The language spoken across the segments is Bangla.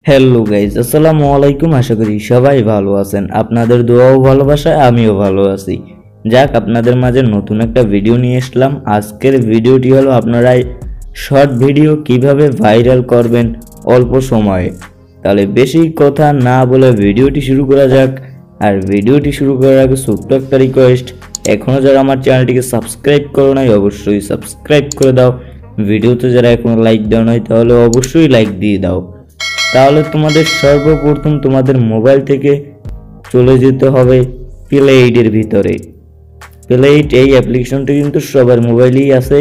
হ্যালো গাইজ, আসসালামু আলাইকুম। আশা করি সবাই ভালো আছেন। আপনাদের দোয়া ও ভালোবাসায় আমিও ভালো আছি। যাক, আপনাদের মাঝে নতুন একটা ভিডিও নিয়ে আসলাম। আজকের ভিডিওটি হলো আপনারা শর্ট ভিডিও কিভাবে ভাইরাল করবেন অল্প সময়ে। তাহলে বেশি কথা না বলে ভিডিওটি শুরু করা যাক। আর ভিডিওটি শুরু করার আগে ছোট্ট একটা রিকোয়েস্ট, এখনও যারা আমার চ্যানেলটিকে সাবস্ক্রাইব করো নাই অবশ্যই সাবস্ক্রাইব করে দাও। ভিডিওতে যারা এখনও লাইক দাও নাই তাহলে অবশ্যই লাইক দিয়ে দাও। তাহলে তোমাদের সর্বপ্রথম তোমাদের মোবাইল থেকে চলে যেতে হবে প্লে এইডের ভিতরে। প্লে এইড এই অ্যাপ্লিকেশনটি কিন্তু সবার মোবাইলেই আছে,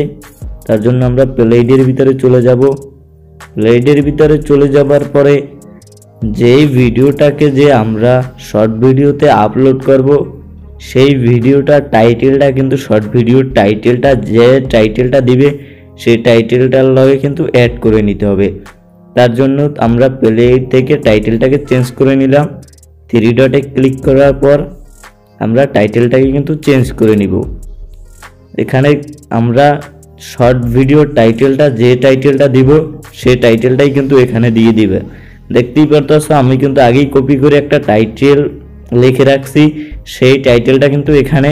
তার জন্য আমরা প্লে এইডের ভিতরে চলে যাব। প্লে এইডের ভিতরে চলে যাবার পরে যেই ভিডিওটাকে যে আমরা শর্ট ভিডিওতে আপলোড করব সেই ভিডিওটা টাইটেলটা কিন্তু শর্ট ভিডিওর টাইটেলটা যে টাইটেলটা দিবে সেই টাইটেলটার লগে কিন্তু অ্যাড করে নিতে হবে। তার জন্য আমরা প্লে এইড থেকে টাইটেলটাকে চেঞ্জ করে নিলাম। থ্রি ডটে ক্লিক করার পর আমরা টাইটেলটাকে কিন্তু চেঞ্জ করে নিব। এখানে আমরা শর্ট ভিডিওর টাইটেলটা যে টাইটেলটা দিব সেই টাইটেলটাই কিন্তু এখানে দিয়ে দিবে। দেখতেই পারতেছ আমি কিন্তু আগেই কপি করে একটা টাইটেল লিখে রাখছি, সেই টাইটেলটা কিন্তু এখানে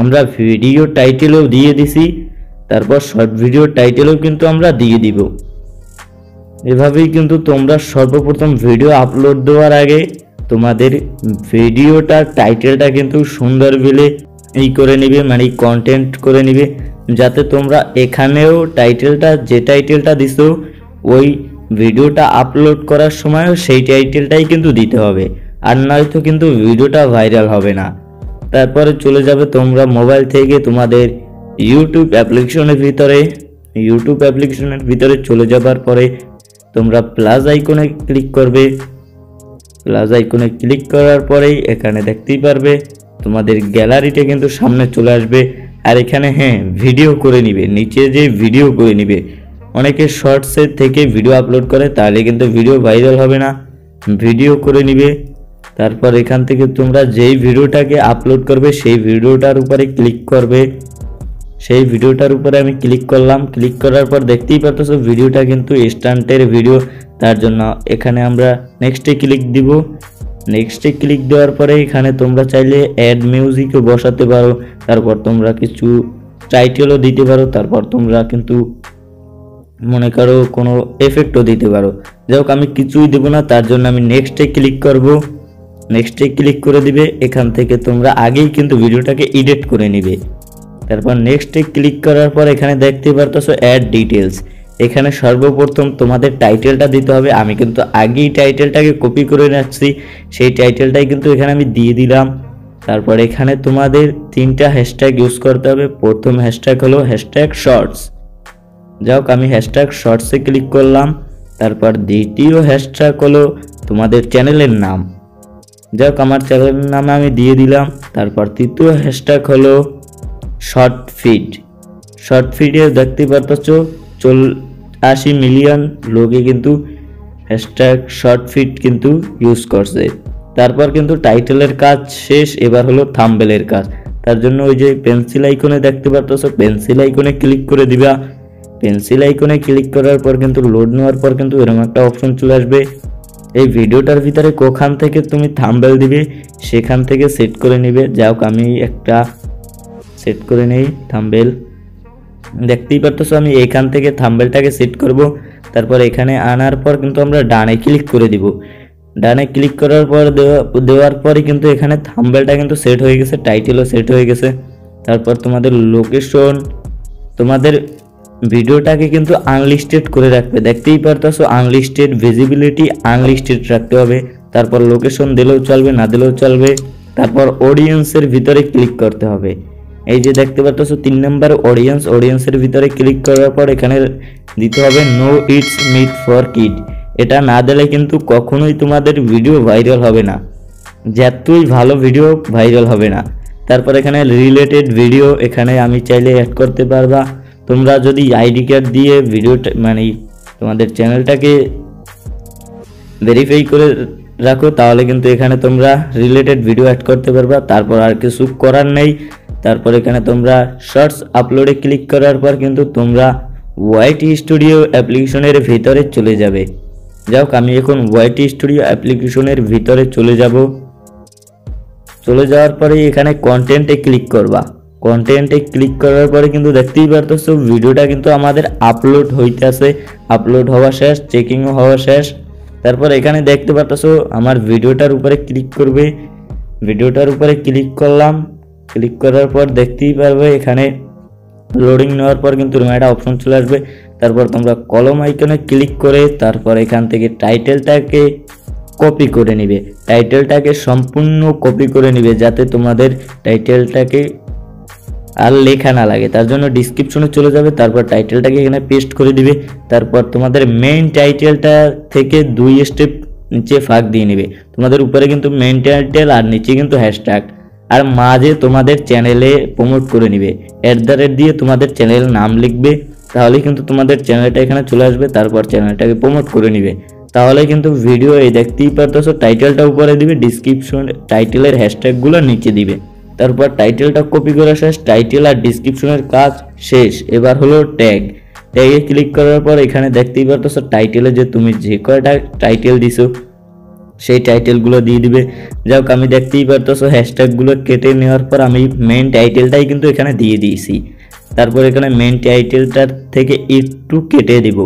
আমরা ভিডিও টাইটেলও দিয়ে দিছি, তারপর শর্ট ভিডিওর টাইটেলও কিন্তু আমরা দিয়ে দিব। এভাবেই কিন্তু তোমরা সর্বপ্রথম ভিডিও আপলোড দেওয়ার আগে তোমাদের ভিডিওটার টাইটেলটা কিন্তু সুন্দর বলে করে নিবে, মানে কন্টেন্ট করে নিবে, যাতে তোমরা এখানেও টাইটেলটা যে টাইটেলটা দিছো ওই ভিডিওটা আপলোড করার সময়ও সেই টাইটেলটাই কিন্তু দিতে হবে, আর নয়তো কিন্তু ভিডিওটা ভাইরাল হবে না। তারপরে চলে যাবে তোমরা মোবাইল থেকে তোমাদের ইউটিউব অ্যাপ্লিকেশনের ভিতরে চলে যাবার পরে তোমরা প্লাস আইকনে ক্লিক করবে। প্লাস আইকনে ক্লিক করার পরেই এখানে দেখতেই পারবে তোমাদের গ্যালারিতে কিন্তু সামনে চলে আসবে। আর এখানে ভিডিও করে নিবে, নিচে যে ভিডিও করে নিবে। অনেকে শর্টসের থেকে ভিডিও আপলোড করে, তাহলে কিন্তু ভিডিও ভাইরাল হবে না। ভিডিও করে নিবে। তারপর এখান থেকে তোমরা যেই ভিডিওটাকে আপলোড করবে সেই ভিডিওটার উপরে ক্লিক করবে। সেই ভিডিওটার উপরে আমি ক্লিক করলাম। ক্লিক করার পর দেখতেই পাচ্ছ ভিডিওটা কিন্তু স্টান্টের ভিডিও, তার জন্য এখানে আমরা নেক্সটে ক্লিক দিব। নেক্সটে ক্লিক দেওয়ার পরে এখানে তোমরা চাইলে অ্যাড মিউজিকও বসাতে পারো, তারপর তোমরা কিছু টাইটেলও দিতে পারো, তারপর তোমরা কিন্তু মনে করো কোনো এফেক্টও দিতে পারো। যাই হোক, আমি কিছুই দেবো না, তার জন্য আমি নেক্সটে ক্লিক করব। নেক্সটে ক্লিক করে দিবে। এখান থেকে তোমরা আগেই কিন্তু ভিডিওটাকে এডিট করে নিবে। তারপর নেক্সটে ক্লিক করার পর এখানে দেখতে পারতেছো অ্যাড ডিটেলস। এখানে সর্বপ্রথম তোমাদের টাইটেলটা দিতে হবে। আমি কিন্তু আগেই টাইটেলটাকে কপি করে রাখছি, সেই টাইটেলটাই কিন্তু এখানে আমি দিয়ে দিলাম। তারপর এখানে তোমাদের তিনটা হ্যাশট্যাগ ইউজ করতে হবে। প্রথম হ্যাশট্যাগ হলো হ্যাশট্যাগ শর্টস। যাই হোক, আমি হ্যাশট্যাগ শর্টসে ক্লিক করলাম। তারপর দ্বিতীয় হ্যাশট্যাগ হলো তোমাদের চ্যানেলের নাম। যাই হোক, আমার চ্যানেলের নাম আমি দিয়ে দিলাম। তারপর তৃতীয় হ্যাশট্যাগ হলো শর্ট ফিড। শর্ট ফিডে দেখতে পারতেছ 80 মিলিয়ন লোকে কিন্তু হ্যাশট্যাগ শর্ট ফিড কিন্তু ইউজ করছে। তারপর কিন্তু টাইটেলের কাজ শেষ, এবার হলো থাম্বনেলের কাজ। তার জন্য ওই যে পেন্সিল আইকনে দেখতে পারতেছ, পেন্সিল আইকনে ক্লিক করে দিবা। পেন্সিল আইকনে ক্লিক করার পর কিন্তু লোড নেওয়ার পর কিন্তু এরকম একটা অপশন চলে আসবে। এই ভিডিওটার ভিতরে কোখান থেকে তুমি থাম্বনেল দিবে সেখান থেকে সেট করে নিবে। যাই হোক, আমি একটা সেট করে নেই থাম্বনেল। দেখতেই পারতেছো আমি এখান থেকে থাম্বনেলটাকে সেট করব। তারপর এখানে আনার পর কিন্তু আমরা ডানে ক্লিক করে দিব। ডানে ক্লিক করার পর দেওয়ার পরে কিন্তু এখানে থাম্বনেলটা কিন্তু সেট হয়ে গেছে, টাইটেলও সেট হয়ে গেছে। তারপর তোমাদের লোকেশন, তোমাদের ভিডিওটাকে কিন্তু আনলিস্টেড করে রাখবে। দেখতেই পারতেছো আনলিস্টেড, ভিজিবিলিটি আনলিস্টেড রাখতে হবে। তারপর লোকেশন দিলেও চলবে, না দিলেও চলবে। তারপর অডিয়েন্সের ভিতরে ক্লিক করতে হবে। এই যে দেখতে পাচ্ছ 3 নম্বর অডিয়েন্সের ভিতরে ক্লিক করার পর এখানে দিতে হবে no it's meant for kid. এটা না দিলে কিন্তু কখনোই তোমাদের ভিডিও ভাইরাল হবে না, যতই ভালো ভিডিও ভাইরাল হবে না। তারপর এখানে রিলেটেড ভিডিও, এখানে আমি চাইলে অ্যাড করতে পারবা। তোমরা যদি আইডি কার্ড দিয়ে ভিডিওটা মানে তোমাদের চ্যানেলটাকে ভেরিফাই করে রাখো তাহলে কিন্তু এখানে তোমরা রিলেটেড ভিডিও অ্যাড করতে পারবা। তারপর আর কিছু করার নেই। তারপর এখানে তোমরা শর্টস আপলোডে ক্লিক করার পর কিন্তু তোমরা ওয়াইটি স্টুডিও অ্যাপ্লিকেশনের ভিতরে চলে যাবে। যাক আমি এখন ওয়াইটি স্টুডিও অ্যাপ্লিকেশনের ভিতরে চলে যাব। চলে যাওয়ার পরে এখানে কন্টেন্টে ক্লিক করবা। কন্টেন্টে ক্লিক করার পরে কিন্তু দেখতেই পারতেছো ভিডিওটা কিন্তু আমাদের আপলোড হইতেছে, আপলোড হওয়া শেষ, চেকিংও হওয়া শেষ। তারপর এখানে দেখতে পারতেছো আমার ভিডিওটার উপরে ক্লিক করবে। ভিডিওটার উপরে ক্লিক করলাম, ক্লিক করার পর দেখতেই পারবে এখানে লোডিং নেওয়ার পর কিন্তু এরকম একটা অপশন চলে আসবে। তারপর তোমরা কলম আইকনে ক্লিক করে তারপর এখান থেকে টাইটেলটাকে কপি করে নিবে, টাইটেলটাকে সম্পূর্ণ কপি করে নিবে যাতে তোমাদের টাইটেলটাকে আর লেখা না লাগে। তার জন্য ডেসক্রিপশনে চলে যাবে, তারপর টাইটেলটাকে এখানে পেস্ট করে দিবে। তারপর তোমাদের মেইন টাইটেলটা থেকে 2 স্টেপ নিচে ফাঁক দিয়ে নেবে। তোমাদের উপরে কিন্তু মেইন টাইটেল আর নিচে কিন্তু হ্যাশট্যাগ, আর মাঝে তোমাদের চ্যানেলে প্রমোট করে নিবে। @ দিয়ে তোমাদের চ্যানেলের নাম লিখবে, তাহলে কিন্তু তোমাদের চ্যানেলটা এখানে চলে আসবে। তারপর চ্যানেলটাকে প্রমোট করে নিবে, তাহলে কিন্তু ভিডিও এই দেখতেই পারতেছো টাইটেলটা উপরে দিবে, ডেসক্রিপশন টাইটেলের হ্যাশট্যাগুলো নিচে দিবে। তারপর টাইটেলটা কপি করা শেষ, টাইটেল আর ডেসক্রিপশনের কাজ শেষ। এবার হলো ট্যাগে ক্লিক করার পর এখানে দেখতেই পারতেছো টাইটেলে যে তুমি যে কয়টা টাইটেল দিছো সেই টাইটেলগুলো দিয়ে দিবে। যাক আমি দেখতেই পারতেছো হ্যাশট্যাগুলো কেটে নেওয়ার পর আমি মেইন টাইটেলটাই কিন্তু এখানে দিয়ে দিয়েছি। তারপর এখানে মেইন টাইটেলটার থেকে একটু কেটে দিব,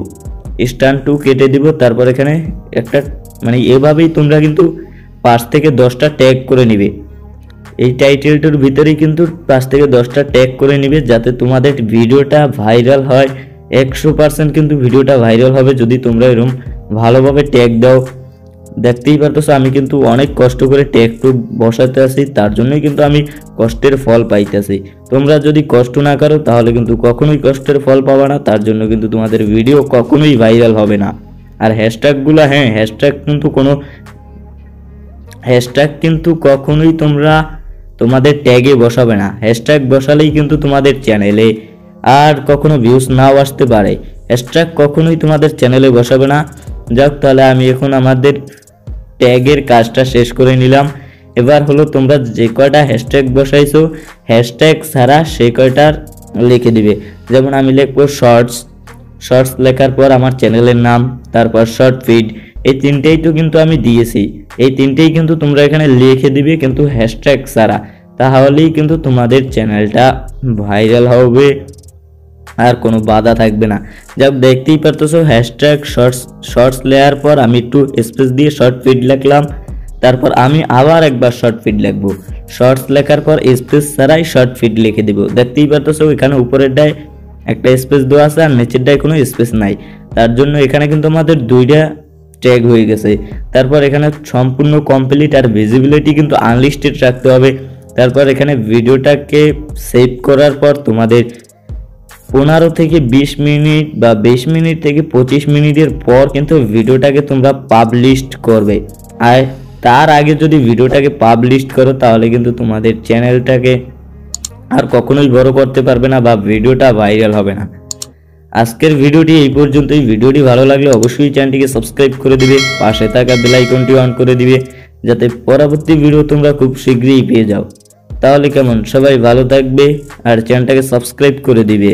স্টান 2 কেটে দিব। তারপর এখানে একটা মানে এভাবেই তোমরা কিন্তু 5 থেকে 10টা ট্যাগ করে নিবে। এই টাইটেলটার ভিতরেই কিন্তু 5 থেকে 10টা ট্যাগ করে নিবে যাতে তোমাদের ভিডিওটা ভাইরাল হয়। 100% কিন্তু ভিডিওটা ভাইরাল হবে যদি তোমরা এরকম ভালোভাবে ট্যাগ দাও। দেখতেই পারতেছো আমি কিন্তু অনেক কষ্ট করে ট্যাগ বসাতে আসি, তার জন্যই কিন্তু আমি কষ্টের ফল পাইতেছি। তোমরা যদি কষ্ট না করো তাহলে কিন্তু কখনোই কষ্টের ফল পাবে না, তার জন্য কিন্তু তোমাদের ভিডিও কখনোই ভাইরাল হবে না। আর হ্যাশট্যাগুলো, হ্যাঁ হ্যাশট্যাগ কিন্তু কখনোই তোমরা তোমাদের ট্যাগে বসাবে না। হ্যাশট্যাগ বসালেই কিন্তু তোমাদের চ্যানেলে আর কখনো ভিউজ নাও আসতে পারে। হ্যাশট্যাগ কখনোই তোমাদের চ্যানেলে বসাবে না। যাক তাহলে আমি এখন আমাদের ট্যাগের কাজটা শেষ করে নিলাম। এবার হলো তোমরা যে কয়টা হ্যাশট্যাগ বসাইছো হ্যাশট্যাগ ছাড়া সেই কয়টার লিখে দিবে। যেমন আমি লিখবো শর্টস লেখার পর আমার চ্যানেলের নাম, তারপর শর্ট ফিড, এই 3টেই তো কিন্তু আমি দিয়েছি। এই 3টেই কিন্তু তোমরা এখানে লিখে দিবে কিন্তু হ্যাশট্যাগ ছাড়া, তাহলেই কিন্তু তোমাদের চ্যানেলটা ভাইরাল হবে আর কোনো বাধা থাকবে না। যাক দেখতেই পারতেছো হ্যাশট্যাগ শর্টস লেয়ার পর আমি একটু স্পেস দিয়ে শর্ট ফিড লিখলাম। তারপর আমি আবার একবার শর্ট ফিড লিখবো, শর্টস লেখার পর স্পেস ছাড়াই শর্ট ফিড লিখে দিব। দেখতেই পারতেছো এখানে উপরেরটায় একটা স্পেস দেওয়া আছে আর নিচেরটায় কোনো স্পেস নাই, তার জন্য এখানে কিন্তু আমাদের 2টা ট্যাগ হয়ে গেছে। তারপর এখানে সম্পূর্ণ কমপ্লিট আর ভিজিবিলিটি কিন্তু আনলিস্টেড রাখতে হবে। তারপর এখানে ভিডিওটাকে সেভ করার পর তোমাদের 15 থেকে 20 মিনিট বা 20 মিনিট থেকে 25 মিনিটের পর কিন্তু ভিডিওটাকে তোমরা পাবলিশ করবে। আর তার আগে যদি ভিডিওটাকে পাবলিশ করো তাহলে কিন্তু তোমাদের চ্যানেলটাকে আর কখনোই বড় করতে পারবে না বা ভিডিওটা ভাইরাল হবে না। আজকের ভিডিওটি এই পর্যন্তই। ভিডিওটি ভালো লাগলে অবশ্যই চ্যানেলটিকে সাবস্ক্রাইব করে দিবে, পাশে থাকা বেল আইকনটি অন করে দিবে যাতে পরবর্তী ভিডিও তোমরা খুব শীঘ্রই পেয়ে যাও। তাহলে কেমন, সবাই ভালো থাকবে আর চ্যানেলটাকে সাবস্ক্রাইব করে দিবে।